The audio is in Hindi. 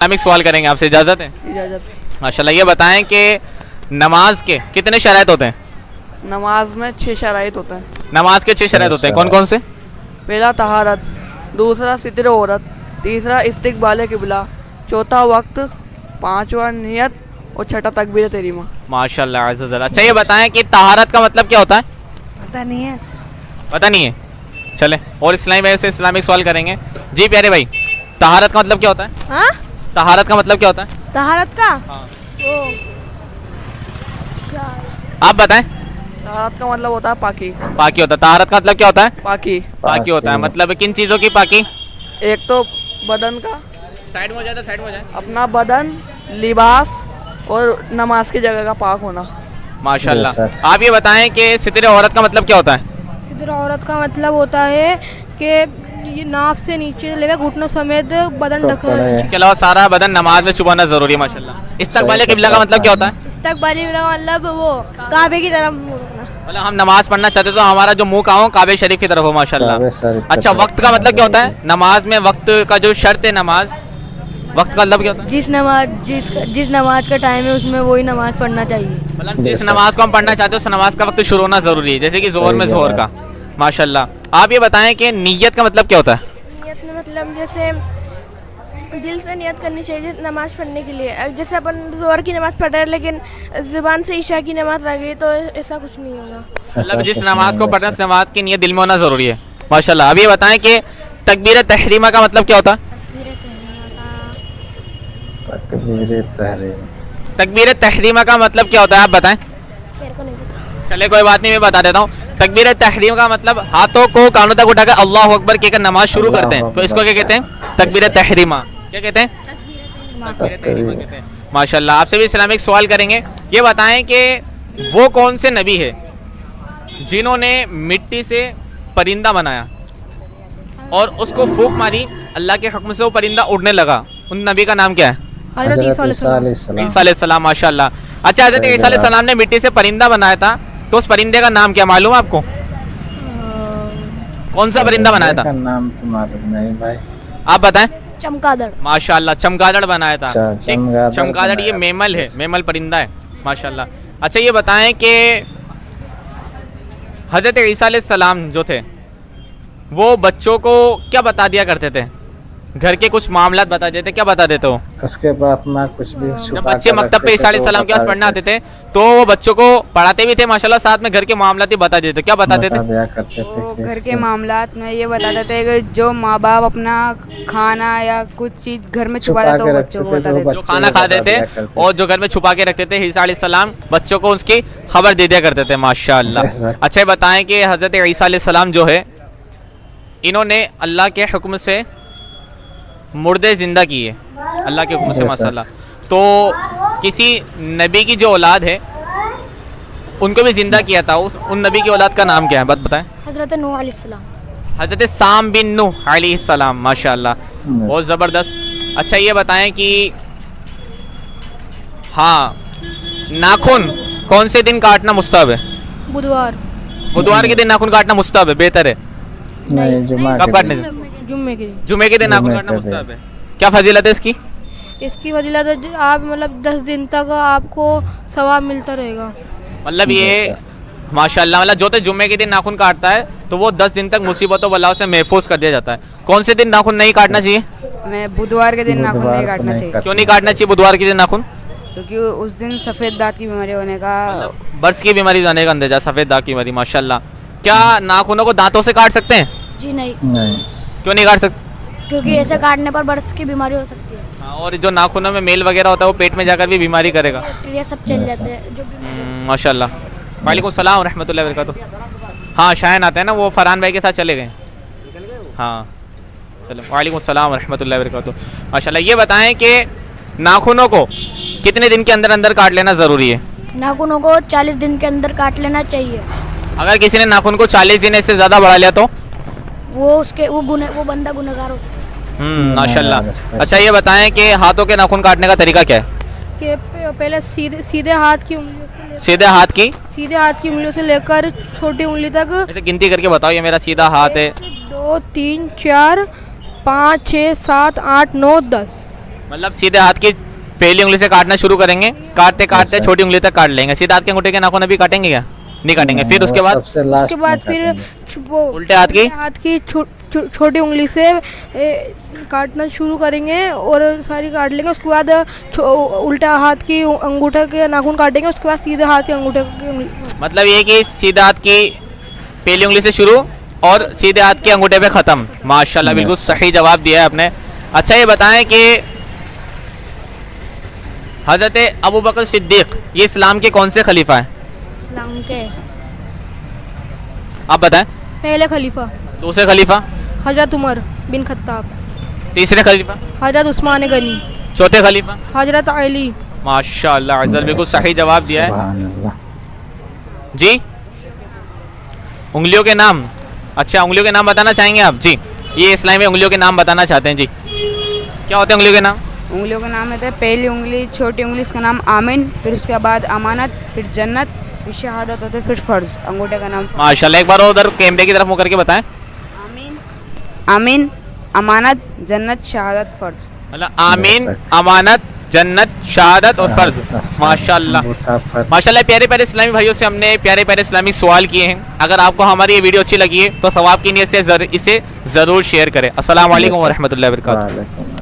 इस्लामिक सवाल करेंगे आपसे, इजाज़त है? इजाज़त। माशाल्लाह। ये बताएं कि नमाज के कितने शराइत होते हैं? नमाज में 6 शराइत होते हैं। नमाज के 6 शराइत होते हैं, कौन कौन से? पहला तहारत, दूसरा सितर औरत, तीसरा इस्तिकबाल किबला, चौथा वक्त, पांचवा नियत और छठा तकबीर तहरीमा। माशाल्लाह अज़्ज़ल। अच्छा ये बताएं कि तहारत का मतलब क्या होता है? पता नहीं है। पता नहीं है? चले और इस्लामी भाई से इस्लामिक सवाल करेंगे। जी प्यारे भाई, तहारत का मतलब क्या होता है? हाँ, तहारत का मतलब क्या होता है? तहारत का हाँ। वो आप बताएं। तहारत का मतलब होता है पाकी। पाकी होता है। तहारत का मतलब क्या होता है? पाकी। पाकी होता है। मतलब किन चीज़ों की पाकी? एक तो बदन का, साइड में हो जाए तो साइड में हो जाए। अपना बदन, लिबास और नमाज की जगह का पाक होना। माशाल्लाह। आप ये बताएं कि सितर औरत का मतलब क्या होता है? सितर औरत का मतलब होता है कि ये नाफ से नीचे लेकर घुटनों समेत बदन ढका है। इसके अलावा सारा बदन नमाज में छुपाना जरूरी है। माशाल्लाह। इस्तकबाल किबला का मतलब क्या होता है? इस्तकबाली मतलब वो काबे की तरफ मुंह रखना। मतलब हम नमाज पढ़ना चाहते तो हमारा जो मुंह का हो काबे शरीफ की तरफ हो। माशाल्लाह। अच्छा, वक्त का मतलब क्या होता है? नमाज में वक्त का जो शर्त है, नमाज वक्त का मतलब क्या होता है? जिस नमाज का टाइम है उसमें वही नमाज पढ़ना चाहिए। मतलब जिस नमाज को हम पढ़ना चाहते हैं उस नमाज का वक्त शुरू होना जरूरी है, जैसे कि जोहर में जोहर का। माशाल्लाह। आप ये बताएं कि नियत का मतलब क्या होता है? नियत में मतलब जैसे दिल से नियत करनी चाहिए नमाज पढ़ने के लिए। जैसे अपन ज़ोहर की नमाज़ पढ़ रहे हैं लेकिन ज़ुबान से ईशा की नमाज़ आ गई तो ऐसा कुछ नहीं होगा। मतलब जिस नमाज को पढ़ना उस नमाज की नियत दिल में होना जरूरी है। माशाल्लाह। अब ये बताएं कि तकबीर तहरीमा का मतलब क्या होता है? तकबीर तहरीमा का मतलब क्या होता है, आप बताएं। चले कोई बात नहीं, मैं बता देता हूँ। तकबीर तहरीम का मतलब हाथों को कानों तक उठाकर अल्लाह अकबर कहकर नमाज शुरू करते हैं, तो इसको क्या कहते हैं? तकबीर तहरीमा। क्या कहते हैं? तकबीर तहरीमा कहते हैं। माशाल्लाह। आपसे भी इस्लामिक सवाल करेंगे। ये बताएं कि वो कौन से नबी है जिन्होंने मिट्टी से परिंदा बनाया और उसको फूंक मारी, अल्लाह के हुक्म से वो परिंदा उड़ने लगा? उन नबी का नाम क्या है? हज़रत ईसा अलैहिस्सलाम। माशाल्लाह। अच्छा, हज़रत ईसा अलैहिस्सलाम ने मिट्टी से परिंदा बनाया था, तो उस परिंदे का नाम क्या मालूम है आपको? कौन सा परिंदा बनाया था? नाम तो मालूम नहीं भाई, आप बताएं। चमगादड़। माशाल्लाह, चमगादड़ बनाया था। चमगादड़ चमगादड़ ये मेमल है, मेमल परिंदा है। माशाल्लाह। अच्छा ये बताएं कि हज़रत ईसा अलैहिस्सलाम जो थे वो बच्चों को क्या बता दिया करते थे? घर के कुछ मामलात बता देते, क्या बता देते हो? उसके बाद में कुछ भी जब बच्चे मकतब पे ईसा अलैहिस्सलाम के पास पढ़ने आते थे तो वो बच्चों को पढ़ाते भी थे माशाल्लाह, साथ में घर के मामलात ही बता देते। क्या बताते थे? वो घर के मामलात में ये बताते थे कि जो माँ बाप अपना खाना या कुछ चीज़ घर में छुपा देते वो बच्चों को बताते थे। जो खाना खाते थे और जो घर में छुपा के रखते थे ईसा अलैहिस्सलाम बच्चों को उसकी खबर दे दिया करते थे। माशाल्लाह। अच्छा बताएं कि हज़रत ईसा अलैहिस्सलाम जो है इन्होंने अल्लाह के हुक्म से मुर्दे जिंदा किए, अल्लाह के हुक्म से। माशाल्लाह। तो किसी नबी की जो औलाद है उनको भी जिंदा किया था, उन नबी की औलाद का नाम क्या है, बात बताएं। हज़रत नूह अलैहिस्सलाम। हज़रत साम बिन नूह अलैहिस्सलाम। माशाल्लाह, बहुत ज़बरदस्त। अच्छा ये बताएं कि हाँ, नाखून कौन से दिन काटना मुस्तहब है? बुधवार। बुधवार के दिन नाखून काटना मुस्तहब है, बेहतर है? नहीं, कब काटने दिन? जुम्मे के दिन नाखून काटना मुस्तहब है। क्या फजीलत है इसकी? इसकी फजीलत आप मतलब 10 दिन तक आपको सवाब मिलता रहेगा। मतलब ये माशाल्लाह, मतलब जो तो जुम्मे के दिन नाखून काटता है तो वो 10 दिन तक मुसीबतों बलाओं से महफूज कर दिया जाता है। कौन से दिन नाखून नहीं काटना चाहिए? मैं बुधवार के दिन नाखून नहीं काटना चाहिए। क्यों नहीं काटना चाहिए बुधवार के दिन नाखून? क्योंकि उस दिन सफ़ेद दांत की बीमारी होने का, बर्स की बीमारी जाने का अंदेजा, सफ़ेद दांत की बीमारी। माशाल्लाह। क्या नाखूनों को दांतों से काट सकते हैं? जी नहीं। क्यों नहीं काट सकते? क्योंकि ऐसे काटने पर बर्स की बीमारी हो सकती है। हाँ, और जो नाखूनों में मेल वगैरह होता है वो पेट में जाकर भी बीमारी करेगा। बैक्टीरिया सब चल जाते हैं जो माशाल्लाह। वालेकुम सलाम रहमतुल्लाहि व बरकातुहू। हाँ, शायन आते हैं ना, वो फरहान भाई के साथ चले गए। हाँ चलो, वालेकुम सलाम रहमतुल्लाहि व बरकातुहू। माशाल्लाह। ये बताएं कि नाखूनों को कितने दिन के अंदर अंदर काट लेना ज़रूरी है? नाखूनों को 40 दिन के अंदर काट लेना चाहिए। अगर किसी ने नाखून को 40 दिन से ज़्यादा बढ़ा लिया तो वो बंदा गुनहगार हो सकता है। माशाल्लाह। अच्छा ये बताएं कि हाथों के नाखून काटने का तरीका क्या है? कि पहले सीधे हाथ की उंगलियों से सीधे हाथ की उंगलियों से लेकर छोटी उंगली तक ऐसे गिनती करके बताओ, ये मेरा सीधा हाथ है। 2 3 4 5 6 7 8 9 10। मतलब सीधे हाथ की पहली उंगली से काटना शुरू करेंगे, काटते काटते सर। छोटी उंगली तक काट लेंगे। सीधे हाथ के अंगूठे के नाखून अभी काटेंगे क्या? नहीं काटेंगे। फिर नहीं, उसके वो बाद सबसे लास्ट उसके बाद में फिर काटेंगे। वो उल्टे हाथ की छोटी उंगली से काटना शुरू करेंगे और सारी काट लेंगे। उसके बाद उल्टा हाथ की अंगूठे के नाखून काटेंगे। उसके बाद सीधे हाथ के अंगूठे के मतलब ये कि सीधे हाथ की पहली उंगली से शुरू और सीधे हाथ के अंगूठे पे खत्म। माशाल्लाह, बिल्कुल Yes, सही जवाब दिया है आपने। अच्छा ये बताएं कि हजरत अबू बकर सिद्दीक ये इस्लाम के कौन से खलीफा हैं? इस्लाम के आप बताएं। पहले खलीफा दूसरे खलीफा, हजरत उमर बिन खत्ताब, तीसरे खलीफा, हजरत उस्मान गनी, चौथे खलीफा। हजरत अली। माशाल्लाह अज़र, बिल्कुल सही जवाब दिया है सुभान अल्लाह। जी। उंगलियों के नाम, अच्छा उंगलियों के नाम बताना चाहेंगे आप? जी, ये इस्लाम में उंगलियों के नाम बताना चाहते हैं जी। क्या होते हैं उंगलियों के नाम? उंगलियों का नाम होता है पहली उंगली, छोटी उंगली, इसका नाम आमीन, फिर उसके बाद अमानत, फिर जन्नत, फिर शहादत होता है, फिर फ़र्ज। अंगूठे का नाम माशाल्लाह, एक बार उधर कैमरे की तरफ मुँह करके बताएं। आमीन, आमीन, अमानत, जन्नत, शहादत, फ़र्ज। मतलब आमीन, बेशक। अमानत, जन्नत, शहादत और फर्ज। माशाल्लाह अंगूठा फर्ज। माशाल्लाह, प्यारे प्यारे इस्लामी भाइयों से हमने प्यारे प्यारे इस्लामी सवाल किए हैं। अगर आपको हमारी ये वीडियो अच्छी लगी है तो सवाब की नीयत से इसे ज़रूर शेयर करें। अस्सलाम वालेकुम व रहमतुल्लाहि व बरकातुहू। वालेकुम।